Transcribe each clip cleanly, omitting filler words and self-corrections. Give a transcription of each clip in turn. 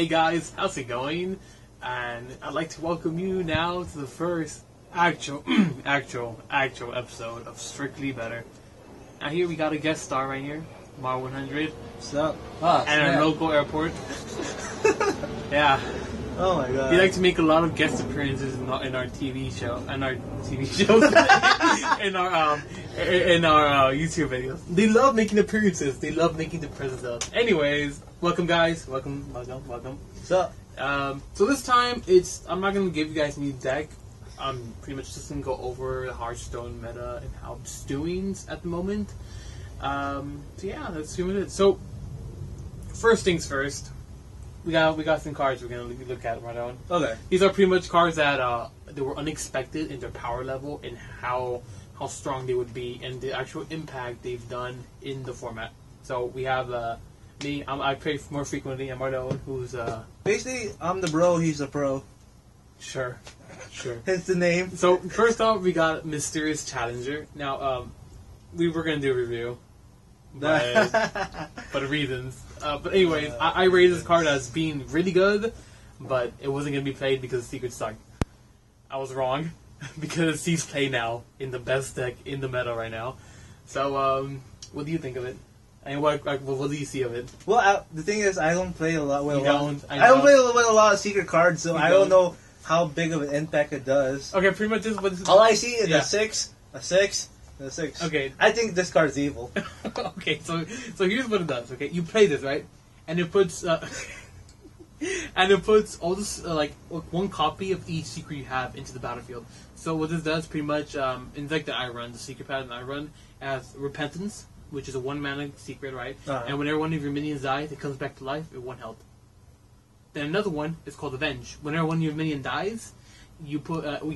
Hey guys, how's it going? And I'd like to welcome you now to the first actual episode of Strictly Better. Now here we got a guest star right here, Mar 100. What's up? And a local airport. Yeah. Oh my god. We like to make a lot of guest appearances in our TV show, in our YouTube videos. They love making appearances. They love making the presence of. Anyways, welcome guys. Welcome. What's up? So this time I'm not gonna give you guys a new deck. I'm pretty much just gonna go over the Hearthstone meta and how it's doing at the moment. So yeah, let's do it. So first things first. We got some cards we're gonna look at right on. Okay. These are pretty much cards that they were unexpected in their power level and how strong they would be and the actual impact they've done in the format. So we have me. I play more frequently. I'm Marlon, who's basically I'm the bro. He's the pro. Sure. Hence the name. So first off, we got Mysterious Challenger. Now we were gonna do a review, but for reasons. But anyways, I rated this card as being really good, but it wasn't going to be played because the secret sucked. I was wrong, because he's played now in the best deck in the meta right now. So, what do you think of it? And what do you see of it? Well, the thing is, I don't play a lot with I don't play with a lot of secret cards, so I don't know how big of an impact it does. Okay, pretty much this is what this is. All I see is a 6. Okay. I think this card's evil. Okay, so here's what it does. Okay, you play this, right, and it puts all this like one copy of each secret you have into the battlefield. So what this does, pretty much, in deck that I run, the secret pattern I run, as Repentance, which is a 1-mana secret, right? And whenever one of your minions dies, it comes back to life at 1 health. Then another one is called Avenge. Whenever one of your minion dies, we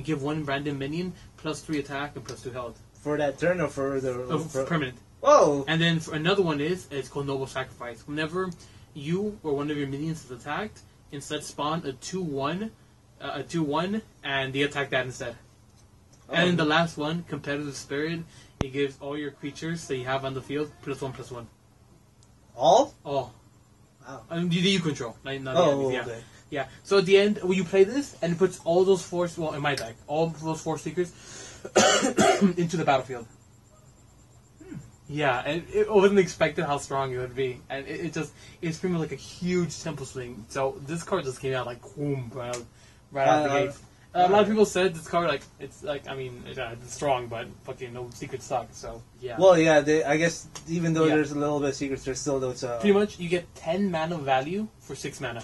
give one random minion +3 attack and +2 health. For that turn or for the... For permanent. Whoa! And then for another one it's called Noble Sacrifice. Whenever you or one of your minions is attacked, instead spawn a 2/1, and they attack that instead. Oh. And then the last one, Competitive Spirit, it gives all your creatures that you have on the field +1/+1. All? All. Wow. You control. Not the enemies, yeah. Okay. Yeah. So at the end, when you play this, and it puts all those 4, well, in my deck, all those 4 secrets into the battlefield. Yeah, and it wasn't expected how strong it would be, and it's pretty much like a huge tempo swing. So this card just came out like boom, right out the gate. A lot of people said this card it's strong, but fucking no secrets suck. So yeah. Well, yeah, I guess even though there's a little bit of secrets, there's still those. Pretty much, you get 10 mana value for 6 mana.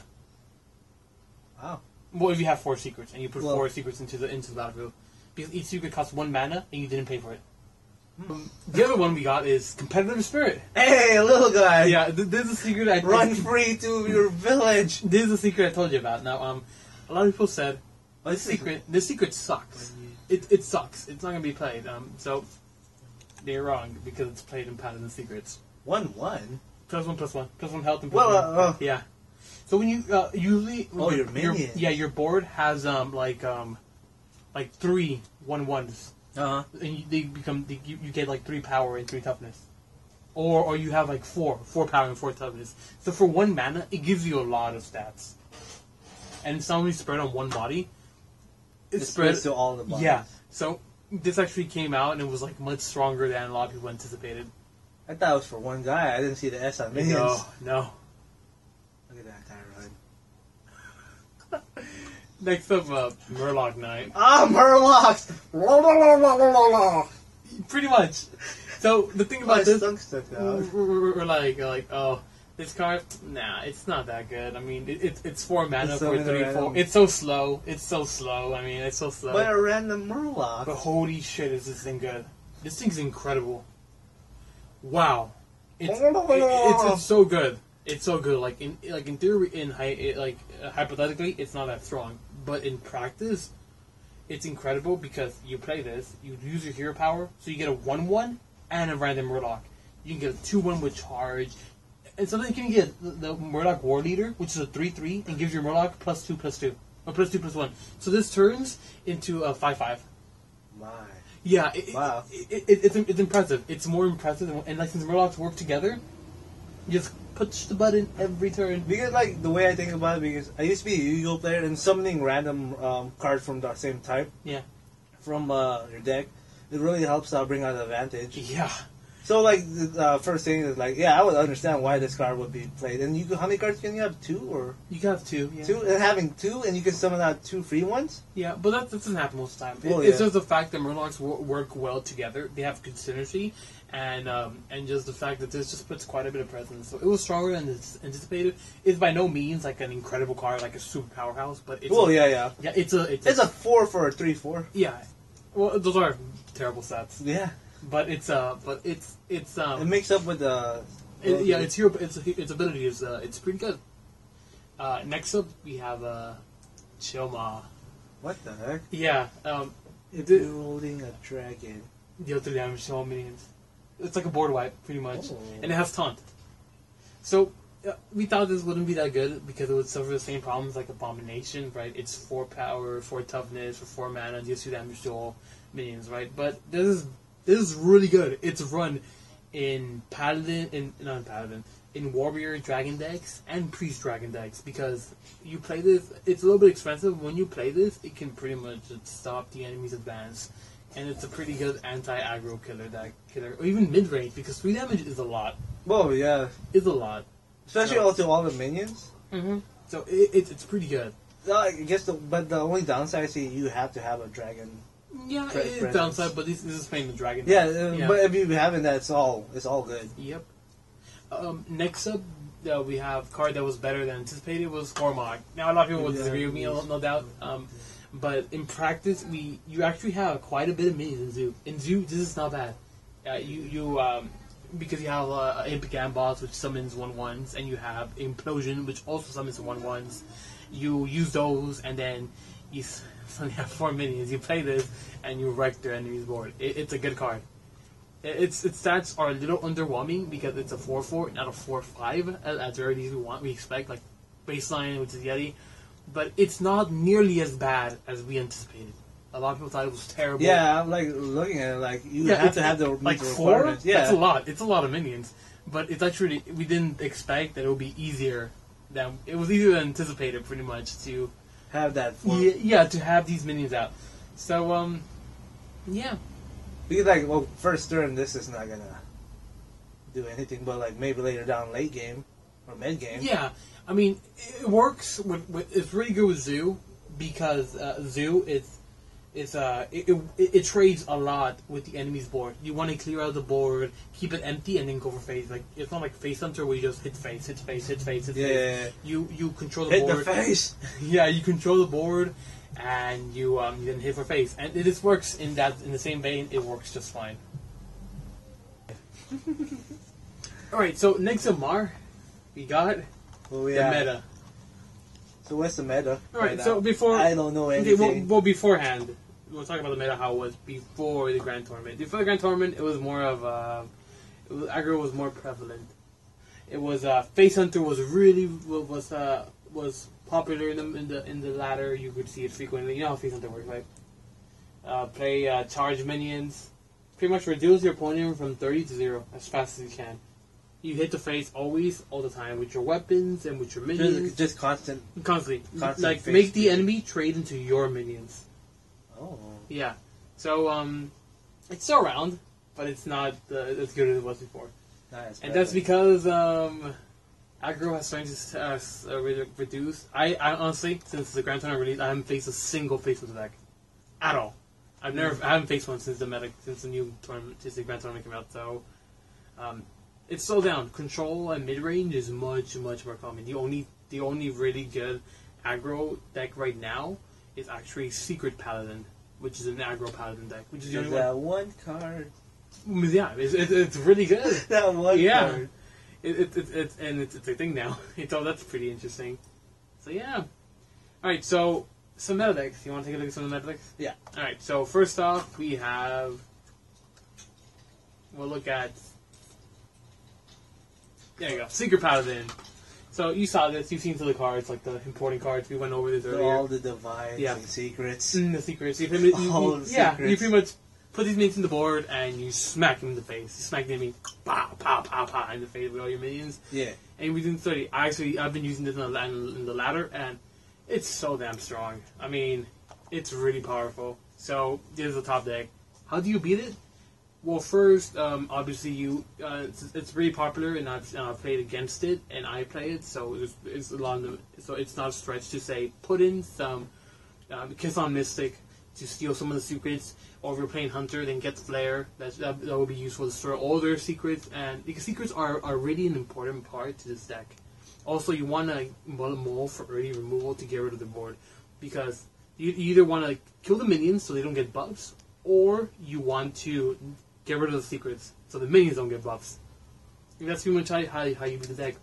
Wow. Well, if you have 4 secrets and you put 4 secrets into the battlefield. Because each secret costs 1 mana, and you didn't pay for it. The other one we got is Competitive Spirit. Hey, little guy! Yeah, this is a secret I... Run free to your village! This is a secret I told you about. Now, a lot of people said, this secret sucks. It sucks. It's not going to be played. So, they're wrong, because it's played in Paladin Secrets. 1/1? +1/+1. +1 health and +1. Well, yeah. So when you, usually... your minion. Your board has, like 3 1/1s. And you get like 3 power and 3 toughness, or you have like 4 power and 4 toughness. So for 1 mana, it gives you a lot of stats, and it's not only spread on one body. It's spread to all the bodies. Yeah. So this actually came out and it was like much stronger than a lot of people anticipated. I thought it was for one guy. I didn't see the S on minions. No. Look at that guy run. Next up, Murloc Knight. Murlocs! Pretty much. So the thing about this, we're like, oh, this card, nah, it's not that good. I mean, it's 4 mana for 3/4. It's so slow. I mean, it's so slow. But a random Murloc. But holy shit, is this thing good? This thing's incredible. Wow, it's so good. It's so good. Like in theory, hypothetically, it's not that strong. But in practice, it's incredible because you play this, you use your hero power, so you get a 1/1 and a random Murloc. You can get a 2/1 with charge, and sometimes you can get the Murloc War Leader, which is a 3/3, and gives your Murloc +2/+2, or +2/+1. So this turns into a 5/5. My. Yeah, wow. It's impressive. It's more impressive, and like since Murlocs work together, You just push the button every turn. Because like the way I think about it, because I used to be a Yu-Gi-Oh player and summoning random cards from the same type. Yeah. From your deck, it really helps bring out advantage. Yeah. So like the first thing is like, yeah, I would understand why this card would be played. And how many cards can you have? 2 or? You can have 2. Yeah. 2, and having 2, and you can summon out 2 free ones. Yeah, but that doesn't happen most of the time. Well, It's just the fact that Murlocs work well together. They have good synergy, and just the fact that this just puts quite a bit of presence. So it was stronger than anticipated. It's by no means like an incredible card, like a super powerhouse, but it's yeah, it's a 4 for a 3/4. Yeah, well, those are terrible stats. Yeah, but it's it makes up with the its ability is it's pretty good. Next up we have Chilma. What the heck? Yeah, if you're holding a dragon, deal 3 damage to all minions. It's like a board wipe, pretty much, oh. and it has taunt. So we thought this wouldn't be that good because it would suffer the same problems like Abomination, right? It's 4 power, 4 toughness, for 4 mana, deals 2 damage to all minions, right? But this is really good. It's run in in Warrior Dragon decks and Priest Dragon decks because you play this. It's a little bit expensive. When you play this, it can pretty much stop the enemy's advance, and it's a pretty good anti-aggro killer, or even mid range because 3 damage is a lot. Well, yeah, It's a lot, especially also all the minions. Mm-hmm. So it's pretty good. I guess but the only downside is you have to have a dragon. Yeah, it's downside, but this is playing the dragon. Yeah, but if you haven't that, it's all good. Yep. Next up, we have a card that was better than anticipated was Cormog. Now a lot of people will disagree with me, no doubt. But in practice, you actually have quite a bit of minions in Zoo. In Zoo, this is not bad. Because you have Impic Boss, which summons 1/1s, and you have Implosion, which also summons 1/1s. You use those, and then you suddenly have 4 minions. You play this, and you wreck their enemy's board. It's a good card. Its stats are a little underwhelming because it's a 4/4, not a 4/5, as rarities we expect, like baseline, which is Yeti. But it's not nearly as bad as we anticipated. A lot of people thought it was terrible. Yeah, I'm like looking at it like you have to have the like 4. Yeah, that's a lot. It's a lot of minions, but it's actually we didn't expect that it would be easier than it was easier than anticipated. Pretty much to have that. To have these minions out. So yeah. Because like, well, first turn this is not gonna do anything, but like maybe later down late game or mid game. Yeah, I mean it works. It's really good with Zoo because Zoo it trades a lot with the enemy's board. You want to clear out the board, keep it empty, and then go for face. Like it's not like Face Hunter where you just hit face. Yeah. You control the board. Hit the face. Yeah, you control the board, and you then hit for face. And this works in the same vein. It works just fine. All right. So next up, Mar, we got the meta. So what's the meta? All right. So before I don't know anything. Okay, well, beforehand. We'll talk about the meta, how it was before the Grand Tournament. Before the Grand Tournament, it was more of aggro was more prevalent. It was Face Hunter was really was popular in the ladder. You could see it frequently. You know how Face Hunter works, right? Play charge minions. Pretty much reduce your opponent from 30 to 0 as fast as you can. You hit the face always, all the time, with your weapons and with your minions. Just constantly. Like make the enemy trade into your minions. Oh. Yeah. So, it's still around, but it's not as good as it was before. And that's because aggro has started to reduce. I honestly, since the Grand Tournament release, I haven't faced a single face with the deck. At all. I haven't faced one since the new tournament, since the Grand Tournament came out, so it's still down. Control and mid-range is much, much more common. The only really good aggro deck right now is actually Secret Paladin, which is an aggro paladin deck, which is the only one card. Yeah, it's really good. That one card. It's a thing now. So that's pretty interesting. So yeah. Alright, so some meta decks. You want to take a look at some of the meta decks? Yeah. Alright, so first off we'll look at there you go. Secret Paladin. So you saw this, you've seen some of the cards, like the important cards, we went over this earlier. All the divines and secrets. The secrets. You pretty much put these minions in the board and you smack them in the face. You smack the enemy, pow, pow, pow, pow, in the face with all your minions. Yeah. And within 30, I've been using this in the ladder, and it's so damn strong. I mean, it's really powerful. So, this is the top deck. How do you beat it? Well, first, obviously, it's really popular, and I've played against it, and I play it, so it's a lot of so it's not a stretch to say put in some Kiss on Mystic to steal some of the secrets, or if you're playing Hunter, then get the Flare. That will be useful to store all their secrets, and because secrets are really an important part to this deck. Also, you want to mull for early removal to get rid of the board, because you either want to kill the minions so they don't get buffs, or you want to get rid of the secrets so the minions don't get buffs. And that's pretty much how you beat the deck.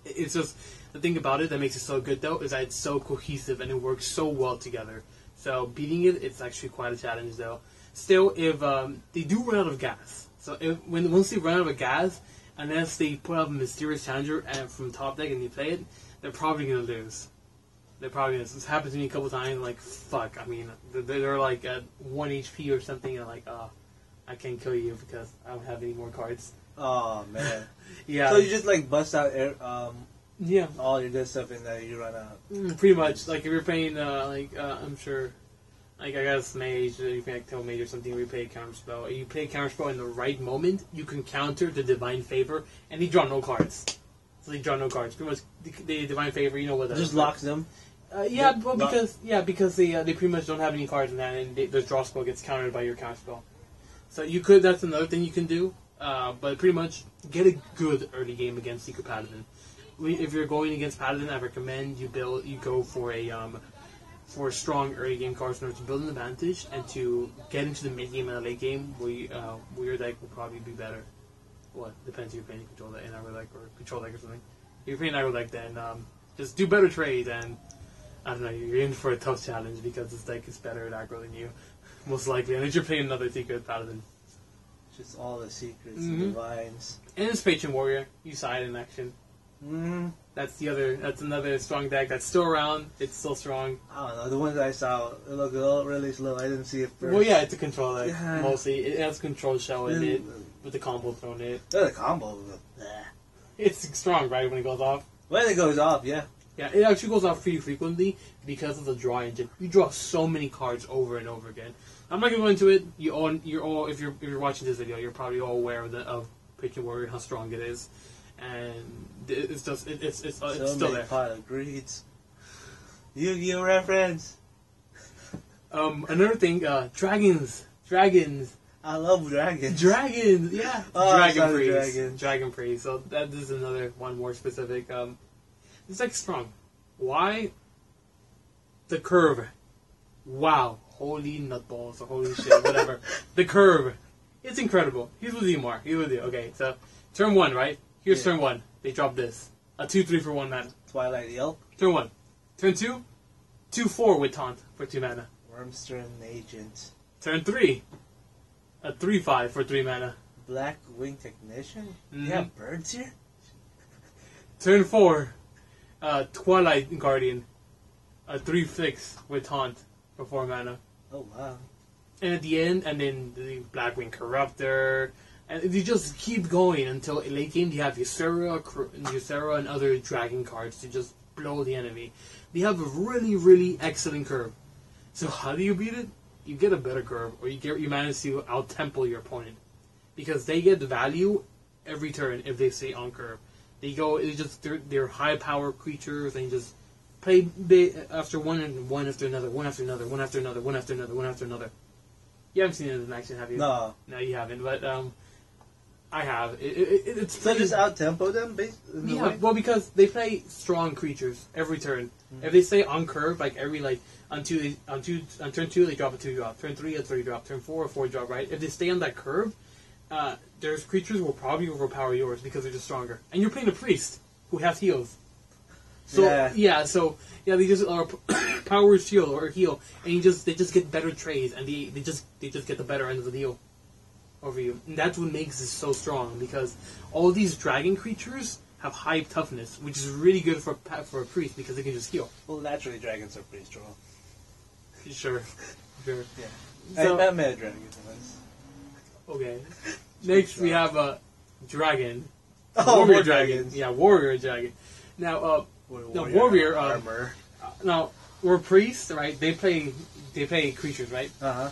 It's just the thing about it that makes it so good, though, is that it's so cohesive and it works so well together. So beating it's actually quite a challenge, though. Still, if they do run out of gas, so once they run out of gas, unless they put up a mysterious challenger and from top deck and they play it, they're probably gonna lose. They're probably gonna. This happened to me a couple times. Like fuck, I mean, they're like at 1 HP or something, and like, I can't kill you because I don't have any more cards. Oh man. Yeah. So you just like bust out yeah, all your good stuff and then you run out. Pretty much. Like if you're playing I'm sure, like I guess mage, you can like, tell mage or something. Where you play a counter spell. You play a counter spell in the right moment, you can counter the divine favor, and they draw no cards. So they draw no cards. Pretty much, the divine favor. You know what that just locks them. Yeah, well, because they pretty much don't have any cards in that, and the draw spell gets countered by your counter spell. So you could. That's another thing you can do. But pretty much get a good early game against Secret Paladin. If you're going against Paladin, I recommend you go for a strong early game cards in order to build an advantage and to get into the mid game and the late game. Where your deck will probably be better. What depends if you're playing control deck, an aggro deck or control deck or something. If you're playing aggro deck, then just do better trades, and I don't know, you're in for a tough challenge because this deck is better at aggro than you, most likely. Unless you're playing another Secret Paladin. Just all the secrets and divines. And it's Patron Warrior. You side in action. That's another strong deck that's still around. It's still strong. I don't know. The ones I saw look really slow. I didn't see it first. Well, yeah, it's a control deck mostly. It has control shell in it with the combo thrown in it. The combo. It's strong, right, when it goes off. When it goes off, yeah. Yeah, it actually goes off pretty frequently because of the draw engine. You draw so many cards over and over again. I'm not gonna go into it. You're all if you're watching this video, you're probably all aware of Patron Warrior, how strong it is, and it's just it's still there. Pile of greeds. Yu-Gi-Oh reference. Another thing, dragons. I love dragons. Dragons, yeah. Dragon Priest. So that is another one more specific. It's like strong. Why? The curve. Wow. Holy nutballs or holy shit, whatever. The curve. It's incredible. Here's what you mark. Okay, so turn 1, right? Here's turn 1. They drop this. A 2/3 for 1 mana. Twilight Yelp. Turn 1. Turn 2. 2/4 with taunt for 2 mana. Wormstern Agent. Turn 3. A 3/5 for 3 mana. Black Wing Technician? You have birds here? Turn 4. Twilight Guardian. A 3/6 with taunt for 4 mana. Oh wow. And at the end, and then the Blackwing Corruptor, and you just keep going until late game you have Ysera and other dragon cards to just blow the enemy. They have a really, really excellent curve. So how do you beat it? You get a better curve, or you manage to out-tempo your opponent. Because they get the value every turn if they stay on curve. They're high-power creatures, and you just play after one after another. You haven't seen it in action, have you? No. No, you haven't, but I have. It's so just out-tempo them, basically? Yeah, well, because they play strong creatures every turn. If they stay on curve, like on turn 2 they drop a 2-drop, turn 3 a 3-drop, turn 4 a 4-drop, right? If they stay on that curve, there's creatures will probably overpower yours because they're just stronger. And you're playing a priest who has heals. So they just power shield or heal, and they just get better trades, and they just get the better end of the deal over you. And that's what makes this so strong, because all these dragon creatures have high toughness, which is really good for a priest because they can just heal. Well, naturally dragons are pretty strong. Sure. Yeah. So, I met a dragon once. okay. Next we have a dragon. Oh, warrior more dragon. dragons. Yeah, warrior dragon. Now, the warrior armor. Now, we're priests, right? They play creatures, right? Uh-huh.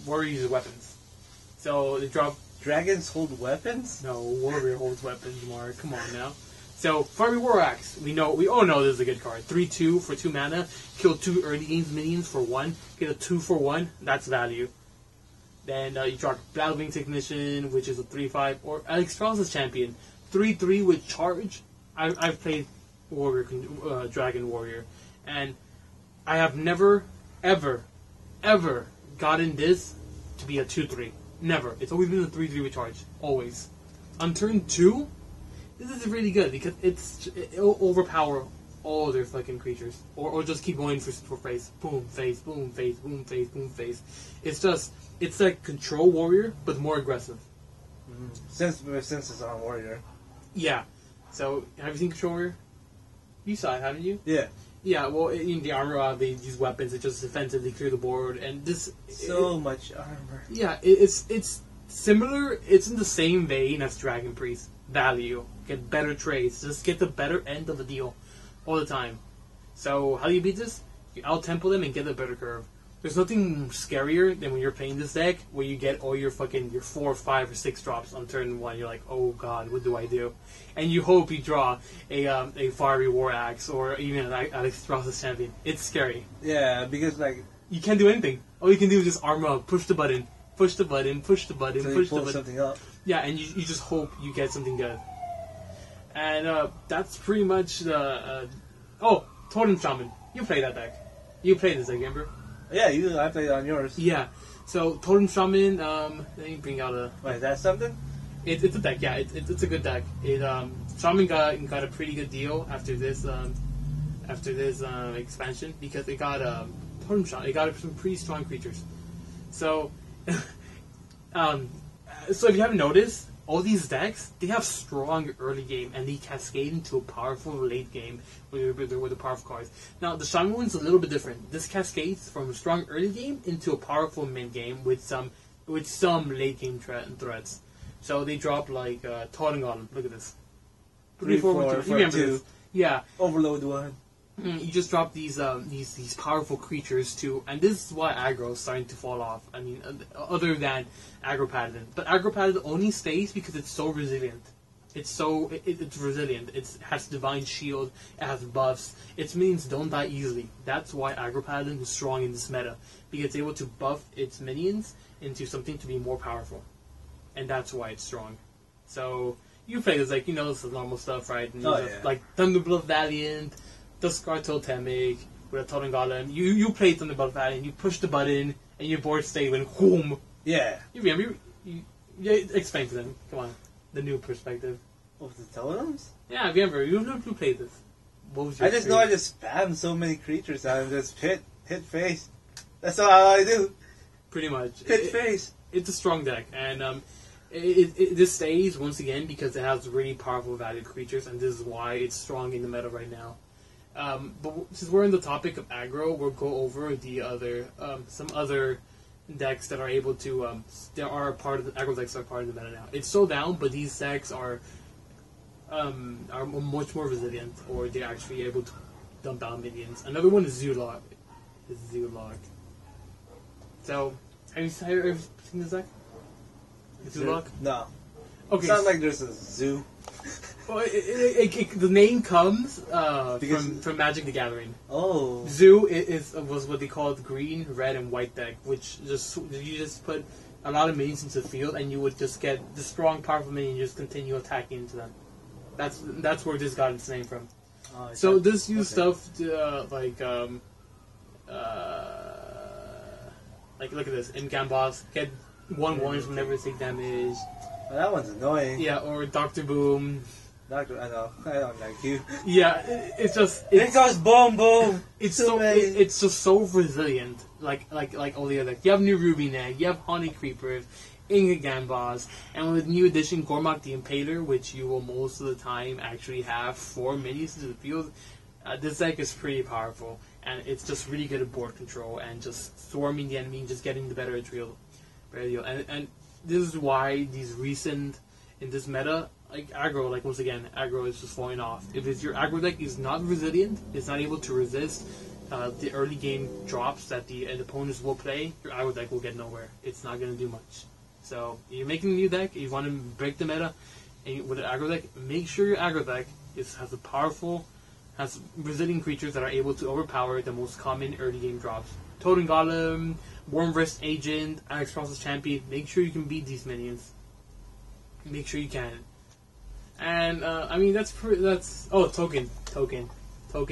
Warrior uses weapons. So they drop. Dragons hold weapons? No, warrior holds weapons, Mark. Come on now. So, Fiery War Axe. We all know this is a good card. 3/2 for 2 mana. Kill 2 early games minions for 1. Get a 2 for 1. That's value. Then you draw Battlewing Technician, which is a 3/5. Or Alex Strauss' Champion. 3/3 with charge. I've played Warrior, Dragon Warrior. And I have never, ever, ever gotten this to be a 2/3. Never. It's always been a 3/3 with charge. Always. On turn 2, this is really good because it'll overpower all their fucking creatures. Or just keep going for face. Boom, face, boom, face, boom, face, boom, face. It's like Control Warrior, but more aggressive. Mm-hmm. Since it's on Warrior. Yeah. So, have you seen Control Warrior? You saw it, haven't you? Yeah. Yeah, well, in the armor, they use weapons. It's just defensive. They clear the board, and this much armor. Yeah, it's similar. It's in the same vein as Dragon Priest. Value, get better trades, just get the better end of the deal, all the time. So how do you beat this? You out tempo them and get a better curve. There's nothing scarier than when you're playing this deck where you get all your 4, 5, or 6 drops on turn 1. You're like, oh god, what do I do? And you hope you draw a Fiery War Axe or even an Alex Strauss' Champion. It's scary. Yeah, because like you can't do anything. All you can do is just arm up, push the button, push the button, push the button, so push you the pull button. something up. Yeah, and you just hope you get something good. And that's pretty much the. Totem Shaman. You play that deck. You played this deck, remember? Yeah, I played on yours. Yeah. So Totem Shaman. Let me bring out a. Wait, is that something? It's a deck. Yeah, it's a good deck. Shaman got a pretty good deal after this expansion because it got Totem Shaman. It got some pretty strong creatures. So, so if you haven't noticed, all these decks, they have strong early game and they cascade into a powerful late game with the powerful cards. Now, the Shaman one's a little bit different. This cascades from a strong early game into a powerful mid game with some late game threats. So they drop like Totem Golem. Look at this. 3, 4, 2. You remember 2. this? Yeah. Overload 1. You just drop these powerful creatures too, and this is why aggro is starting to fall off. I mean, other than aggro paladin, but aggro paladin only stays because it's so resilient. It's resilient. It has divine shield. It has buffs. Its minions don't die easily. That's why aggro paladin is strong in this meta because it's able to buff its minions into something to be more powerful, and that's why it's strong. So you play this like this is normal stuff, right? And like Thunderblood Valiant. Duskguard Totemic with a Totem Golem. You play Thunderbolt Valiant, you push the button, and your board stay when whoom. Yeah. You remember? Explain to them. Come on. The new perspective. Of the totems? Yeah, remember. You played this. What was your I just know I just spam so many creatures out and just hit face. That's all I do. Pretty much. Hit face. It's a strong deck, and this stays, once again, because it has really powerful valued creatures, and this is why it's strong in the meta right now. But since we're on the topic of aggro, we'll go over the some other decks that are able to, there are part of the aggro decks that are part of the meta now. It's so down, but these decks are much more resilient, or they're actually able to dump down minions. Another one is Zoolog. So, have you seen this deck? Zoolog? No. Okay. It's not like there's a zoo. Well, the name comes from Magic the Gathering. Oh. Zoo was what they called green, red, and white deck, which you just put a lot of minions into the field, and you would just get the strong, powerful minion and just continue attacking into them. That's where this got its name from. Oh, so this used stuff to, like look at this, Imgam Boss, get 1/1s whenever they take damage. Well, that one's annoying. Yeah, or Dr. Boom. I know. I don't like you. Yeah, it goes boom boom. It's just so resilient. Like all the other. You have new Ruby Neck, you have Honey Creepers, Inga Gambas, and with new addition Gormak the Impaler, which you will most of the time actually have 4 minions into the field. This deck is pretty powerful, and it's just really good at board control and just swarming the enemy and just getting the better deal. And this is why these recent in this meta, like aggro, like once again, aggro is just falling off. If your aggro deck is not resilient, it's not able to resist the early game drops that the opponents will play, your aggro deck will get nowhere. It's not going to do much. So you're making a new deck, you want to break the meta, and with an aggro deck, make sure your aggro deck has resilient creatures that are able to overpower the most common early game drops. Totem Golem, Worm Wrist Agent, Alex Cross's Champion. Make sure you can beat these minions. Make sure you can. And I mean that's Token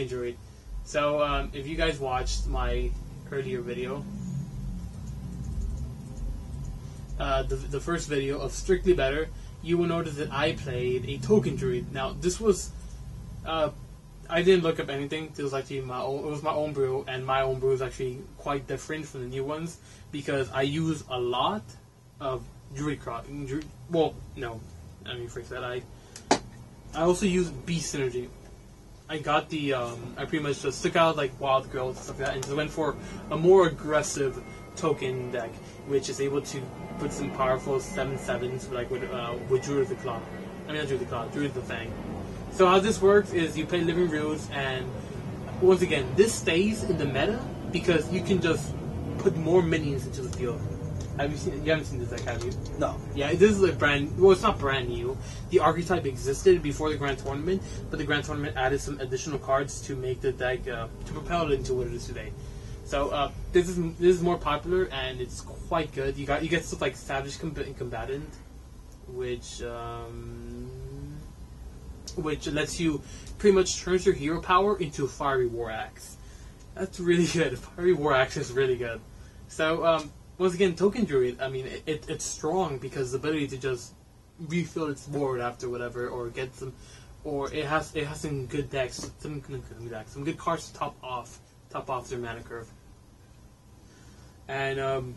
Druid. So if you guys watched my earlier video, the first video of Strictly Better, you will notice that I played a Token Druid. Now this was I didn't look up anything. It was actually my own brew, and my own brew is actually quite different from the new ones because I use a lot of Druid Cross. Well, no, let me phrase that. I also use Beast Synergy. I got the I pretty much just took out like Wild Growth and stuff like that, and just went for a more aggressive token deck, which is able to put some powerful 7/7s like with Druid of the Claw. I mean not Druid of the Claw, Druid of the Fang. So how this works is you play Living Roots, and once again, this stays in the meta because you can just put more minions into the field. You haven't seen this deck, have you? No. Yeah, this is it's not brand new. The archetype existed before the Grand Tournament, but the Grand Tournament added some additional cards to make the deck, to propel it into what it is today. So this is more popular, and it's quite good. You get stuff like Savage Combatant, which lets you pretty much turns your hero power into a Fiery War Axe. That's really good. Fiery War Axe is really good. So once again, Token Druid, I mean, it's strong because the ability to just refill its board after whatever, or get some, or it has some good decks, some good cards to top off their mana curve. And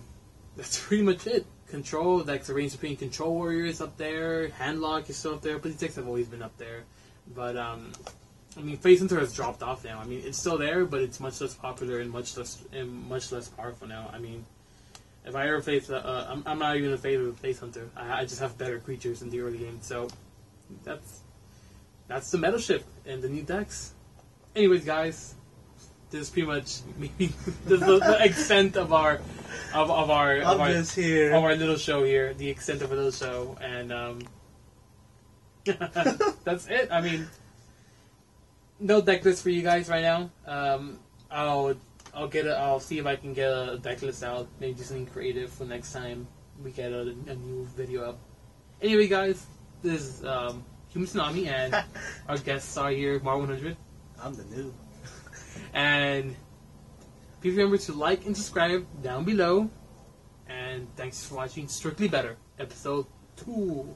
that's pretty much it. Control decks, Reign Supreme Control Warriors up there, Handlock is still up there, but these decks have always been up there. But I mean, Face Hunter has dropped off now. I mean, it's still there, but it's much less popular and much less powerful now. I mean, if I ever face, I'm not even a favor of Face Hunter. I just have better creatures in the early game. So that's the meta shift and the new decks. Anyways, guys, this is pretty much the extent of our little show here. The extent of our little show, and that's it. I mean, no deck list for you guys right now. I'll see if I can get a deck list out. Maybe do something creative for next time we get a new video up. Anyway, guys, this is Human Tsunami, and our guests are here, Mar100. I'm the noob. And please remember to like and subscribe down below. And thanks for watching Strictly Better, episode 2.